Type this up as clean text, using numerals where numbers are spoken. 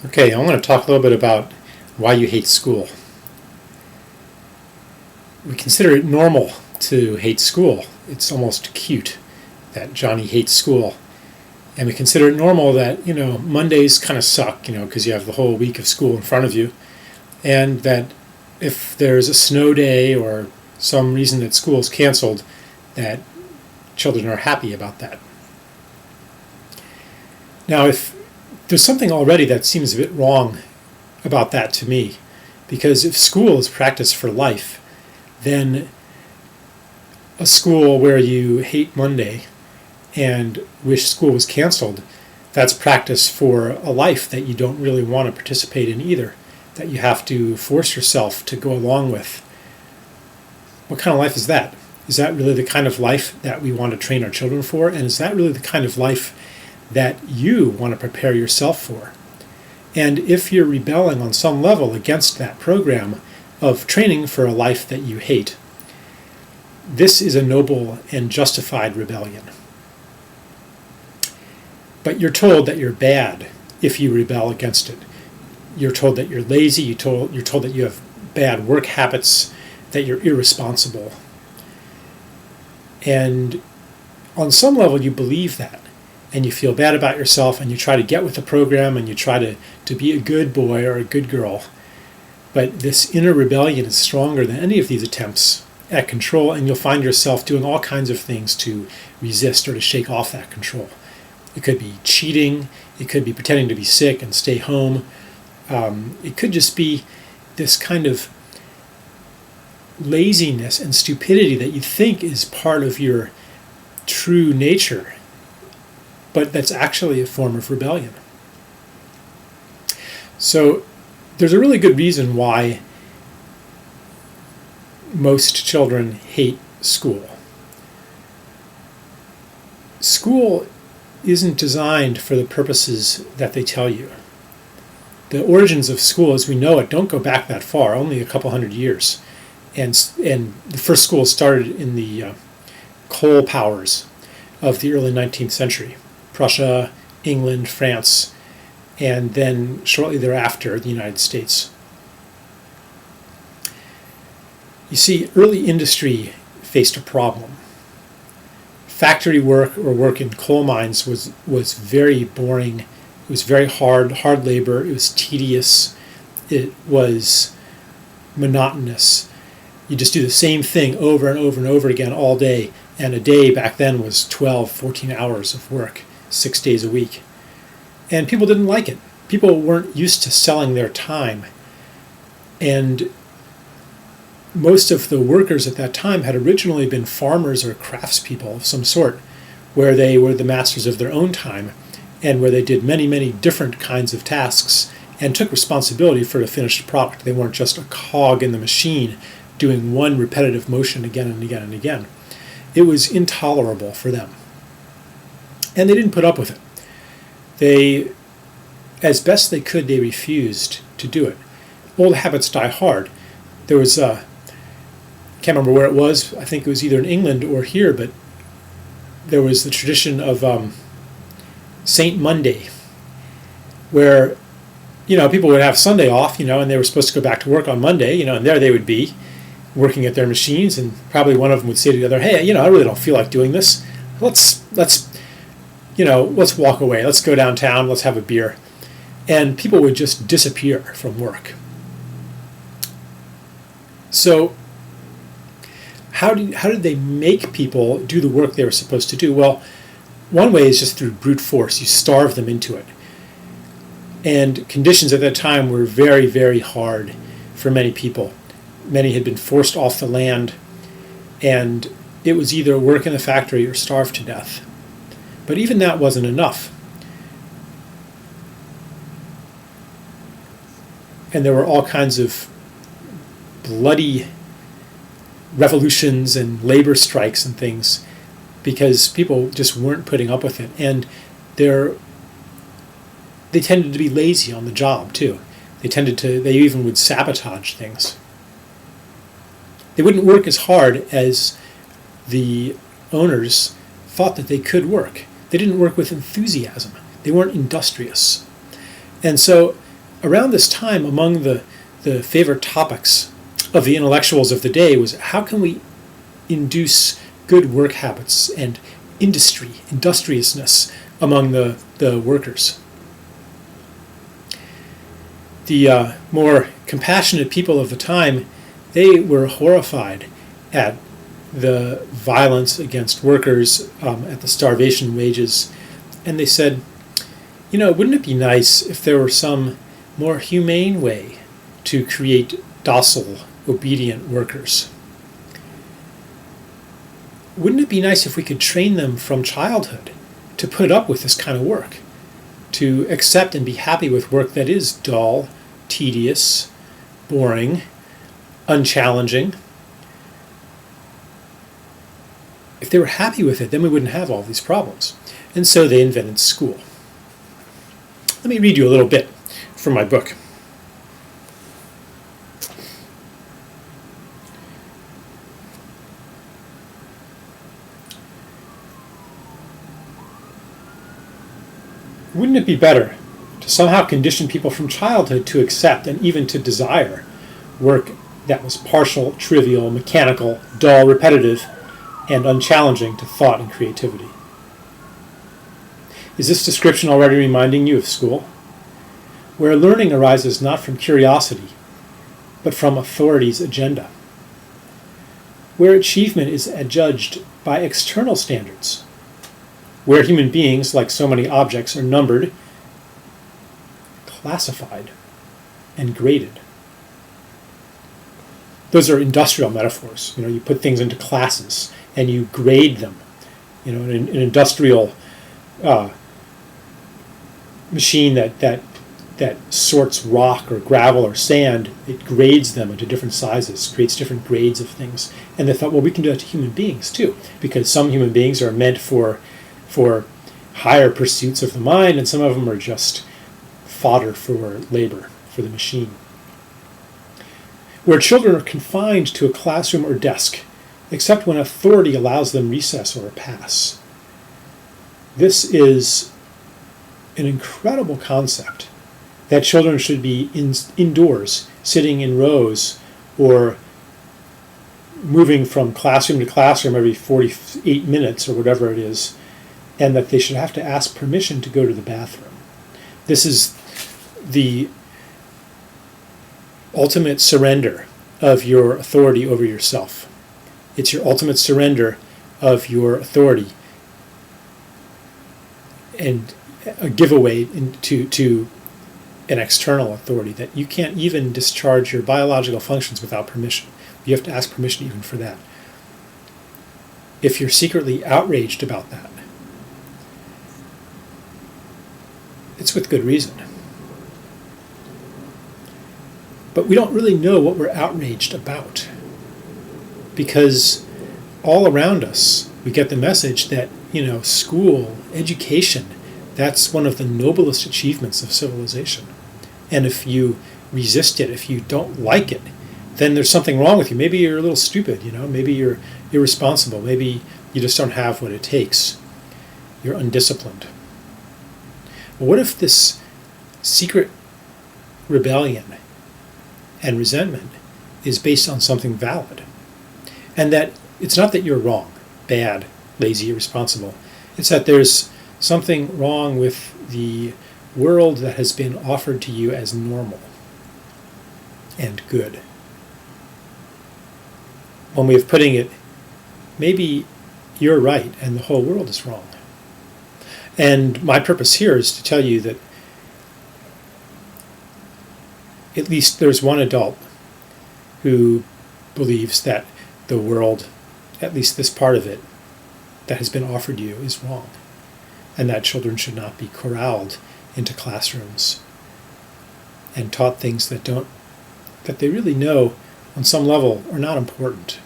Okay, I want to talk a little bit about why you hate school. We consider it normal to hate school. It's almost cute that Johnny hates school. And we consider it normal that, Mondays kind of suck, because you have the whole week of school in front of you. And that if there's a snow day or some reason that school is canceled, that children are happy about that. Now, if there's something already that seems a bit wrong about that to me, because if school is practice for life, then a school where you hate Monday and wish school was canceled, that's practice for a life that you don't really want to participate in either, that you have to force yourself to go along with. What kind of life is that? Is that really the kind of life that we want to train our children for? And is that really the kind of life that you want to prepare yourself for? And if you're rebelling on some level against that program of training for a life that you hate, this is a noble and justified rebellion. But you're told that you're bad if you rebel against it. You're told that you're lazy, you're told that you have bad work habits, that you're irresponsible. And on some level you believe that, and you feel bad about yourself, and you try to get with the program, and you try to be a good boy or a good girl. But this inner rebellion is stronger than any of these attempts at control, and you'll find yourself doing all kinds of things to resist or to shake off that control. It could be cheating, it could be pretending to be sick and stay home. It could just be this kind of laziness and stupidity that you think is part of your true nature, but that's actually a form of rebellion. So there's a really good reason why most children hate school. School isn't designed for the purposes that they tell you. The origins of school as we know it don't go back that far, only a couple hundred years. And the first school started in the coal powers of the early 19th century. Prussia, England, France, and then shortly thereafter, the United States. You see, early industry faced a problem. Factory work or work in coal mines was very boring. It was very hard labor. It was tedious. It was monotonous. You just do the same thing over and over and over again all day. And a day back then was 12, 14 hours of work, 6 days a week. And people didn't like it. People weren't used to selling their time. And most of the workers at that time had originally been farmers or craftspeople of some sort, where they were the masters of their own time and where they did many, many different kinds of tasks and took responsibility for the finished product. They weren't just a cog in the machine doing one repetitive motion again and again and again. It was intolerable for them. And they didn't put up with it. They, as best they could, they refused to do it. Old habits die hard. There was, I can't remember where it was, I think it was either in England or here, but there was the tradition of Saint Monday, where, people would have Sunday off, and they were supposed to go back to work on Monday, and there they would be, working at their machines, and probably one of them would say to the other, hey, I really don't feel like doing this. Let's walk away. Let's go downtown. Let's have a beer. And people would just disappear from work. So how did they make people do the work they were supposed to do? Well, one way is just through brute force. You starve them into it. And conditions at that time were very, very hard for many people. Many had been forced off the land, and it was either work in the factory or starve to death. But even that wasn't enough. And there were all kinds of bloody revolutions and labor strikes and things because people just weren't putting up with it. And they tended to be lazy on the job, too. They even would sabotage things. They wouldn't work as hard as the owners thought that they could work. They didn't work with enthusiasm. They weren't industrious. And so around this time, among the favorite topics of the intellectuals of the day was how can we induce good work habits and industriousness among the workers. The more compassionate people of the time, they were horrified at the violence against workers, at the starvation wages, and they said, wouldn't it be nice if there were some more humane way to create docile, obedient workers? Wouldn't it be nice if we could train them from childhood to put up with this kind of work, to accept and be happy with work that is dull, tedious, boring, unchallenging? If they were happy with it, then we wouldn't have all these problems. And so they invented school. Let me read you a little bit from my book. Wouldn't it be better to somehow condition people from childhood to accept and even to desire work that was partial, trivial, mechanical, dull, repetitive, and unchallenging to thought and creativity? Is this description already reminding you of school, where learning arises not from curiosity, but from authority's agenda, where achievement is adjudged by external standards, where human beings, like so many objects, are numbered, classified, and graded? Those are industrial metaphors. You put things into classes and you grade them. An industrial machine that sorts rock or gravel or sand, it grades them into different sizes, creates different grades of things. And they thought, well, we can do that to human beings too, because some human beings are meant for higher pursuits of the mind, and some of them are just fodder for labor, for the machine. Where children are confined to a classroom or desk, except when authority allows them recess or a pass. This is an incredible concept, that children should be indoors, sitting in rows, or moving from classroom to classroom every 48 minutes or whatever it is, and that they should have to ask permission to go to the bathroom. This is the ultimate surrender of your authority over yourself. It's your ultimate surrender of your authority and a giveaway to an external authority, that you can't even discharge your biological functions without permission. You have to ask permission even for that. If you're secretly outraged about that, it's with good reason. But we don't really know what we're outraged about, because all around us we get the message that, school, education, that's one of the noblest achievements of civilization. And if you resist it, if you don't like it, then there's something wrong with you. Maybe you're a little stupid, maybe you're irresponsible, maybe you just don't have what it takes. You're undisciplined. Well, what if this secret rebellion and resentment is based on something valid? And that it's not that you're wrong, bad, lazy, irresponsible. It's that there's something wrong with the world that has been offered to you as normal and good. One way of putting it, maybe you're right and the whole world is wrong. And my purpose here is to tell you that at least there's one adult who believes that the world, at least this part of it, that has been offered you is wrong, and that children should not be corralled into classrooms and taught things that they really know on some level are not important.